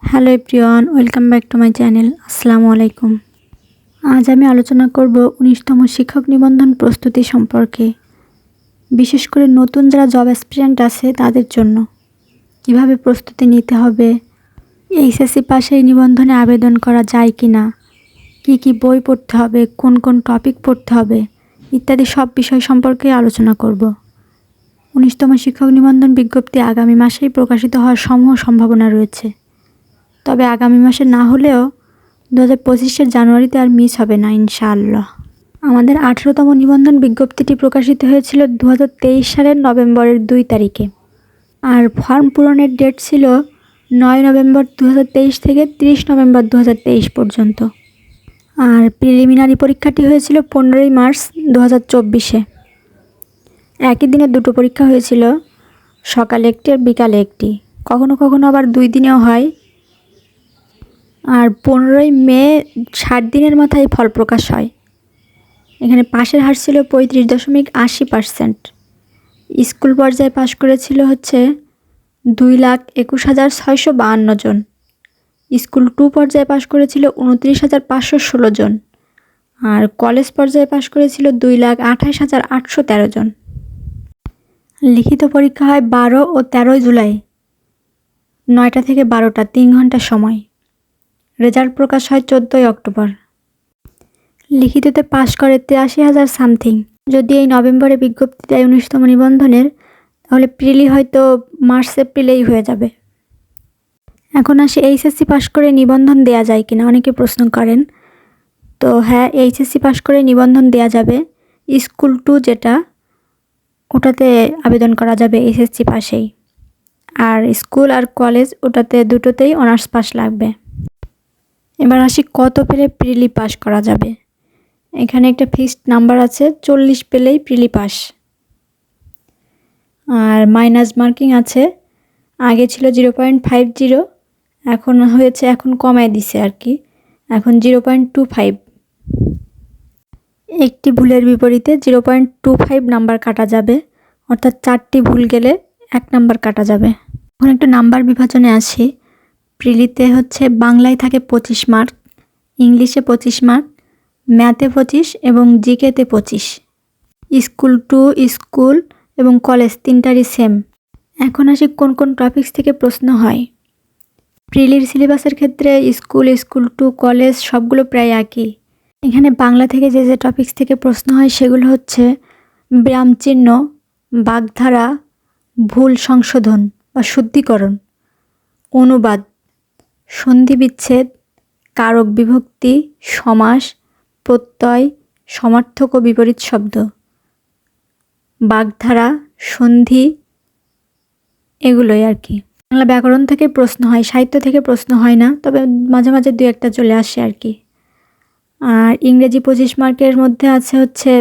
Hello everyone, welcome back to my channel. আসসালামু আলাইকুম। আজ আমি আলোচনা করব 19তম শিক্ষক নিবন্ধন প্রস্তুতি সম্পর্কে। বিশেষ করে নতুন যারা জব অ্যাসপিরেন্ট আছে তাদের জন্য কিভাবে প্রস্তুতি নিতে হবে, এইচএসসি পাশে এই নিবন্ধনে আবেদন করা যায় কি না, কী বই পড়তে হবে, কোন কোন টপিক পড়তে হবে ইত্যাদি সব বিষয় সম্পর্কে আলোচনা করব। 19তম শিক্ষক নিবন্ধন বিজ্ঞপ্তি আগামী মাসেই প্রকাশিত হওয়ার সমূহ সম্ভাবনা রয়েছে। তবে আগামী মাসে না হলেও 2025-এর জানুয়ারিতে আর মিস হবে না ইনশাআল্লাহ। আমাদের 18তম নিবন্ধন বিজ্ঞপ্তিটি প্রকাশিত হয়েছিল 2023 সালের নভেম্বরের 2 তারিখে। আর ফর্ম পূরণের ডেট ছিল 9 নভেম্বর 2023 থেকে 30 নভেম্বর 2023 পর্যন্ত। আর প্রিলিমিনারি পরীক্ষাটি হয়েছিল 15 মার্চ 2024-এ। একই দিনে দুটো পরীক্ষা হয়েছিল, সকালে একটি আর বিকালে একটি, কখনো কখনো আবার 2 দিনেও হয়। আর 15 মে 60 দিনের মাথায় ফল প্রকাশ হয়। এখানে পাশের হার ছিল 35.80%। স্কুল পর্যায়ে পাশ করেছিল হচ্ছে 2,21,652 জন। স্কুল 2 পর্যায়ে পাশ করেছিল 29,516 জন। আর কলেজ পর্যায়ে পাশ করেছিল 2,28,813 জন। লিখিত পরীক্ষা হয় 12 ও 13 জুলাই, 9টা থেকে 12টা, 3 ঘন্টা সময়। রেজাল্ট প্রকাশ হয় 14 অক্টোবর। লিখিততে পাশ করে 83,000 সামথিং। যদি এই নভেম্বরে বিজ্ঞপ্তি দেয় 19তম নিবন্ধনের, তাহলে প্রিলি হয়তো মার্চ এপ্রিলেই হয়ে যাবে। এখন আসি এইচএসসি পাশ করে নিবন্ধন দেয়া যায় কিনা, অনেকে প্রশ্ন করেন। তো হ্যাঁ, এইচএসসি পাশ করে নিবন্ধন দেয়া যাবে। স্কুল 2 যেটা, ওটাতে আবেদন করা যাবে এইচএসসি পাশেই। আর স্কুল আর কলেজ ওটাতে দুটোতেই অনার্স পাস লাগবে। এবার আসি কত পেলে প্রিলি পাস করা যাবে। এখানে একটা ফিক্সড নাম্বার আছে, 40 পেলেই প্রিলি পাস। আর মাইনাস মার্কিং আছে, আগে ছিল 0.50, এখন কমায় দিছে আর কি, এখন 0.25। একটি ভুলের বিপরীতে 0.25 নাম্বার কাটা যাবে, অর্থাৎ 4টি ভুল গেলে 1 নাম্বার কাটা যাবে। এখন একটু নাম্বার বিভাজনে আসি। প্রিলিতে হচ্ছে বাংলায় থাকে 25 মার্ক, ইংলিশে 25 মার্ক, ম্যাথে 25 এবং জিকেতে 25। স্কুল 2, স্কুল এবং কলেজ তিনটারই সেম। এখন আসি কোন কোন টপিকস থেকে প্রশ্ন হয়। প্রিলির সিলেবাসের ক্ষেত্রে স্কুল 2, কলেজ সবগুলো প্রায় একই। এখানে বাংলা থেকে যে যে টপিকস থেকে প্রশ্ন হয় সেগুলো হচ্ছে বিরামচিহ্ন, বাগধারা, ভুল সংশোধন বা শুদ্ধিকরণ, অনুবাদ, সন্ধি বিচ্ছেদ, কারক বিভক্তি, সমাস, প্রত্যয়, সমার্থক ও বিপরীত শব্দ, বাগধারা, সন্ধি, এগুলোই আর কি। বাংলা ব্যাকরণ থেকে প্রশ্ন হয়, সাহিত্য থেকে প্রশ্ন হয় না, তবে মাঝে মাঝে 2-1টা চলে আসে আর কি। আর ইংরেজি 25 মার্কের মধ্যে আছে হচ্ছে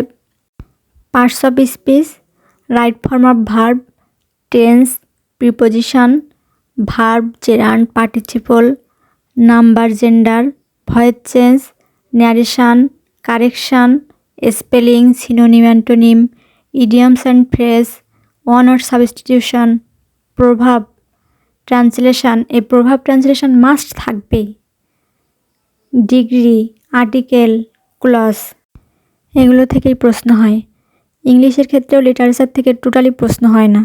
parts of speech, right form of verb, tense, preposition, verb, gerund, participle, number, gender, voice change, narration, correction, spelling, synonym, antonym, idioms and phrase, one word substitution, প্রভাব, ট্রান্সলেশন, এই প্রভাব ট্রান্সলেশন মাস্ট থাকবেই, ডিগ্রি, আর্টিকেল, ক্লজ, এগুলো থেকেই প্রশ্ন হয়। ইংলিশের ক্ষেত্রেও লিটারেচার থেকে টোটালি প্রশ্ন হয় না।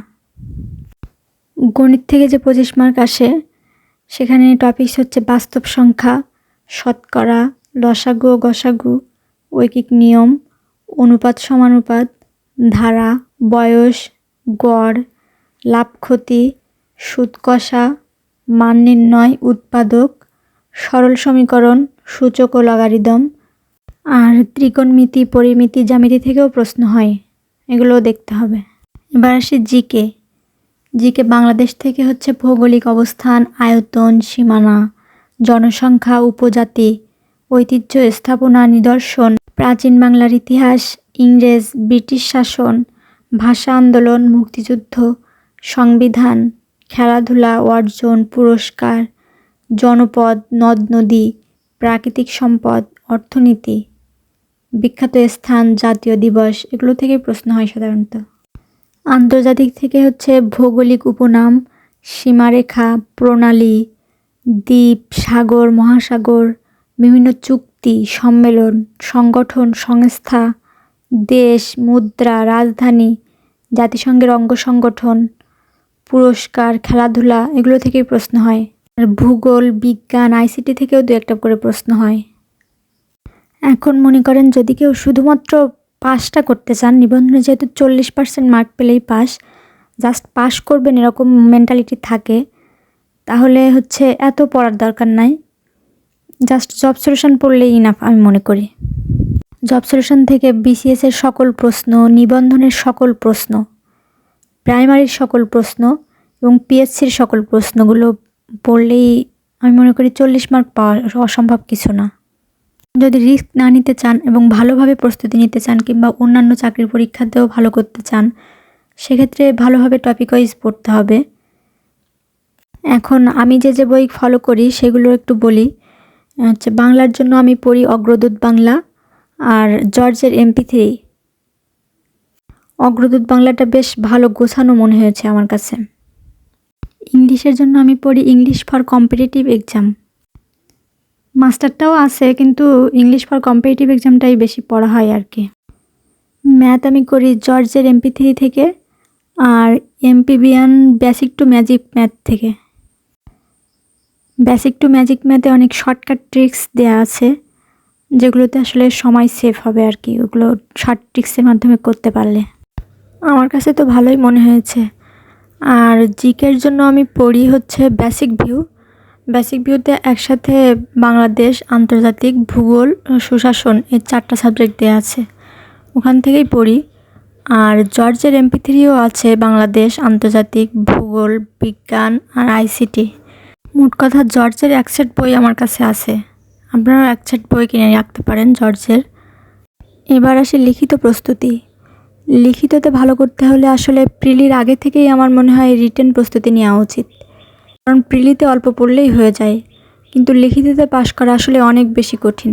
গণিত থেকে যে 25 মার্ক আসে, সেখানে টপিকস হচ্ছে বাস্তব সংখ্যা, শতকরা, লসাগু ও গসাগু, ঐকিক নিয়ম, অনুপাত সমানুপাত, ধারা, বয়স, গড়, লাভ ক্ষতি, সুদ কষা, মান নির্ণয়, উৎপাদক, সরল সমীকরণ, সূচক ও লগারিদম। আর ত্রিকোণমিতি, পরিমিতি, জ্যামিতি থেকেও প্রশ্ন হয়, এগুলোও দেখতে হবে। এবার আসি জিকে বাংলাদেশ থেকে হচ্ছে ভৌগোলিক অবস্থান, আয়তন, সীমানা, জনসংখ্যা, উপজাতি, ঐতিহ্য, স্থাপনা, নিদর্শন, প্রাচীন বাংলার ইতিহাস, ইংরেজ ব্রিটিশ শাসন, ভাষা আন্দোলন, মুক্তিযুদ্ধ, সংবিধান, খেলাধুলা, অর্জন, পুরস্কার, জনপদ, নদ নদী, প্রাকৃতিক সম্পদ, অর্থনীতি, বিখ্যাত স্থান, জাতীয় দিবস, এগুলো থেকে প্রশ্ন হয় সাধারণত। আন্তর্জাতিক থেকে হচ্ছে ভৌগোলিক উপনাম, সীমারেখা, প্রণালী, দ্বীপ, সাগর, মহাসাগর, বিভিন্ন চুক্তি, সম্মেলন, সংগঠন, সংস্থা, দেশ, মুদ্রা, রাজধানী, জাতিসংঘের অঙ্গ সংগঠন, পুরস্কার, খেলাধুলা এগুলো থেকেই প্রশ্ন হয়। আর ভূগোল, বিজ্ঞান, আইসিটি থেকেও দু একটা করে প্রশ্ন হয়। এখন মনে করেন যদি কেউ শুধুমাত্র পাসটা করতে চান, নিবন্ধনে যেহেতু 40% মার্ক পেলেই পাস, জাস্ট পাস করবেন এরকম মেন্টালিটি থাকে, তাহলে এত পড়ার দরকার নাই, জাস্ট জব সলিউশন পড়লেই ইনাফ আমি মনে করি। জব সলিউশন থেকে বিসিএসের সকল প্রশ্ন, নিবন্ধনের সকল প্রশ্ন, প্রাইমারির সকল প্রশ্ন এবং পিএসসির সকল প্রশ্নগুলো পড়লেই আমি মনে করি 40 মার্ক পাওয়া অসম্ভব কিছু না। যদি রিস্ক না নিতে চান এবং ভালোভাবে প্রস্তুতি নিতে চান কিংবা অন্যান্য চাকরির পরীক্ষাতেও ভালো করতে চান, সেক্ষেত্রে ভালোভাবে টপিক ওয়াইজ পড়তে হবে। এখন আমি যে বই ফলো করি সেগুলো একটু বলি। বাংলার জন্য আমি পড়ি অগ্রদূত বাংলা আর জর্জের MP3। অগ্রদূত বাংলাটা বেশ ভালো গোছানো মনে হয়েছে আমার কাছে। ইংলিশের জন্য আমি পড়ি ইংলিশ ফর কম্পিটিটিভ এক্সাম। মাস্টারটাও আছে, কিন্তু ইংলিশ ফর কম্পিটিটিভ এক্সামটাই বেশি পড়া হয় আর কি। ম্যাথ আমি করি জর্জের MP3 থেকে আর MPBN basic to magic math থেকে। বেসিক টু ম্যাজিক ম্যাথে অনেক শর্টকাট ট্রিক্স দেওয়া আছে, যেগুলোতে আসলে সময় সেভ হবে আর কি, ওগুলো শর্ট ট্রিক্সের মাধ্যমে করতে পারলে। আমার কাছে তো ভালোই মনে হয়েছে। আর জিকের জন্য আমি পড়ি বেসিক ভিউ। বেসিক ভিউতে একসাথে বাংলাদেশ, আন্তর্জাতিক, ভূগোল, সুশাসন এই 4টা সাবজেক্ট দেওয়া আছে, ওখান থেকেই পড়ি। আর জর্জের MP3ও আছে বাংলাদেশ, আন্তর্জাতিক, ভূগোল, বিজ্ঞান আর আইসিটি। মোট কথা জর্জের এক সেট বই আমার কাছে আছে, আপনারা এক সেট বই কিনে রাখতে পারেন জর্জের। এবার আসে লিখিত প্রস্তুতি। লিখিততে ভালো করতে হলে আসলে প্রিলির আগে থেকেই আমার মনে হয় রিটেন প্রস্তুতি নেওয়া উচিত, কারণ প্রিলিতে অল্প পড়লেই হয়ে যায়, কিন্তু লিখিততে পাশ করা আসলে অনেক বেশি কঠিন।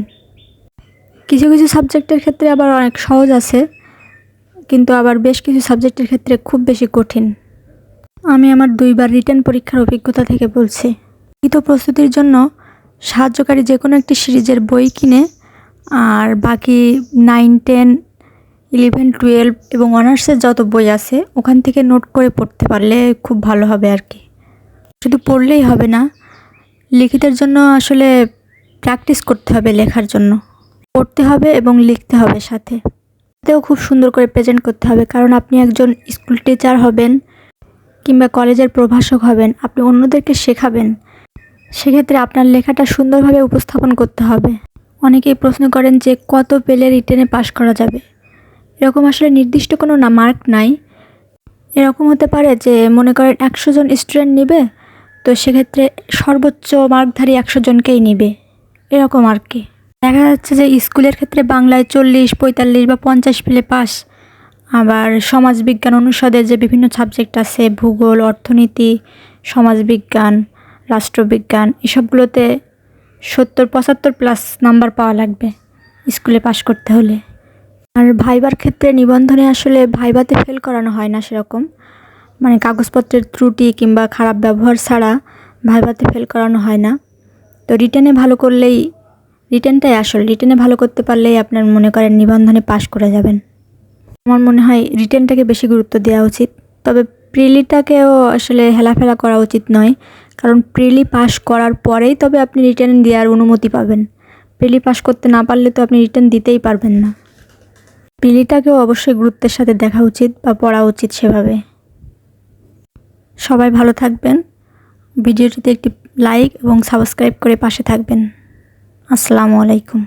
কিছু কিছু সাবজেক্টের ক্ষেত্রে আবার অনেক সহজ আছে, কিন্তু আবার বেশ কিছু সাবজেক্টের ক্ষেত্রে খুব বেশি কঠিন। আমি আমার 2বার রিটেন পরীক্ষার অভিজ্ঞতা থেকে বলছি। লিখিত প্রস্তুতির জন্য সাহায্যকারী যে কোনো একটি সিরিজের বই কিনে আর বাকি 9, 10, 11, 12 এবং অনার্সের যত বই আছে ওখান থেকে নোট করে পড়তে পারলে খুব ভালো হবে আর কি। শুধু পড়লেই হবে না, লিখিতের জন্য আসলে প্র্যাকটিস করতে হবে, লেখার জন্য পড়তে হবে এবং লিখতে হবে সাথে। এতেও খুব সুন্দর করে প্রেজেন্ট করতে হবে, কারণ আপনি একজন স্কুল টিচার হবেন কিংবা কলেজের প্রভাষক হবেন, আপনি অন্যদেরকে শেখাবেন, সেক্ষেত্রে আপনার লেখাটা সুন্দরভাবে উপস্থাপন করতে হবে। অনেকেই প্রশ্ন করেন যে কত পেলে রিটেনে পাশ করা যাবে। এরকম আসলে নির্দিষ্ট কোনো মার্ক নাই। এরকম হতে পারে যে মনে করেন 100 জন স্টুডেন্ট নেবে, তো সেক্ষেত্রে সর্বোচ্চ মার্কধারী 100 জনকেই নেবে, এরকম আর কি। দেখা যাচ্ছে যে স্কুলের ক্ষেত্রে বাংলায় 40, 45 বা 50 পেলে পাস। আবার সমাজবিজ্ঞান অনুষদের যে বিভিন্ন সাবজেক্ট আছে, ভূগোল, অর্থনীতি, সমাজবিজ্ঞান, রাষ্ট্রবিজ্ঞান, এসবগুলোতে 70-75+ নাম্বার পাওয়া লাগবে স্কুলে পাশ করতে হলে। আর ভাইবার ক্ষেত্রে নিবন্ধনে আসলে ভাইবাতে ফেল করানো হয় না সেরকম, মানে কাগজপত্রের ত্রুটি কিংবা খারাপ ব্যবহার ছাড়া ভাইবাতে ফেল করানো হয় না। তো রিটেনে ভালো করলেই, রিটেনটাই আসল, রিটেনে ভালো করতে পারলেই আপনার মনে করেন নিবন্ধনে পাশ করে যাবেন। আমার মনে হয় রিটেনটাকে বেশি গুরুত্ব দেওয়া উচিত, তবে প্রিলিটাকেও আসলে হেলাফেলা করা উচিত নয়, কারণ প্রিলি পাস করার পরেই তবে আপনি রিটেন দেওয়ার অনুমতি পাবেন। প্রিলি পাস করতে না পারলে তো আপনি রিটেন দিতেই পারবেন না। প্রিলিটাকেও অবশ্যই গুরুত্বের সাথে দেখা উচিত বা পড়া উচিত সেভাবে। সবাই ভালো থাকবেন, ভিডিওটিতে একটি লাইক এবং সাবস্ক্রাইব করে পাশে থাকবেন। আসসালামু আলাইকুম।